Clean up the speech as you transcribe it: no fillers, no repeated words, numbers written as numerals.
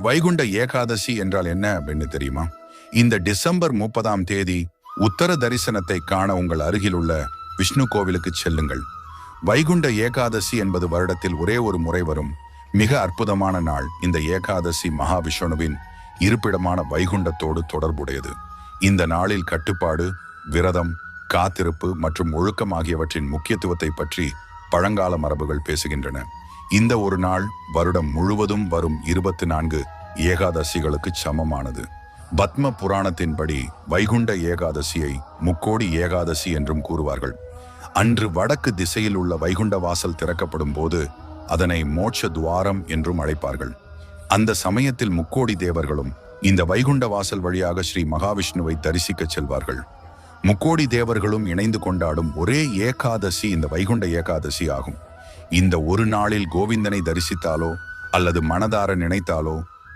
வைகுண்ட ஏகாதசி என்றால் என்ன அப்படின்னு தெரியுமா? இந்த டிசம்பர் 30ஆம் தேதி உத்தர தரிசனத்தை காண உங்கள் அருகில் உள்ள விஷ்ணு கோவிலுக்கு செல்லுங்கள். வைகுண்ட ஏகாதசி என்பது வருடத்தில் ஒரே ஒரு முறை வரும் மிக அற்புதமான நாள். இந்த ஏகாதசி மகாவிஷ்ணுவின் இருப்பிடமான வைகுண்டத்தோடு தொடர்புடையது. இந்த நாளில் கட்டுப்பாடு, விரதம், காத்திருப்பு மற்றும் ஒழுக்கம் ஆகியவற்றின் முக்கியத்துவத்தை பற்றி பழங்கால மரபுகள் பேசுகின்றன. இந்த ஒரு நாள் வருடம் முழுவதும் வரும் 24 ஏகாதசிகளுக்கு சமமானது. பத்ம புராணத்தின்படி வைகுண்ட ஏகாதசியை முக்கோடி ஏகாதசி என்றும் கூறுவார்கள். அன்று வடக்கு திசையில் உள்ள வைகுண்ட வாசல் திறக்கப்படும் போது அதனை மோட்ச துவாரம் என்றும் அழைப்பார்கள். அந்த சமயத்தில் முக்கோடி தேவர்களும் இந்த வைகுண்ட வாசல் வழியாக ஸ்ரீ மகாவிஷ்ணுவை தரிசிக்க செல்வார்கள். முக்கோடி தேவர்களும் இணைந்து கொண்டாடும் ஒரே ஏகாதசி இந்த வைகுண்ட ஏகாதசி ஆகும். இந்த ஒரு நாளில் கோவிந்தனை தரிசித்தாலோ அல்லது மனதார நினைத்தாலோ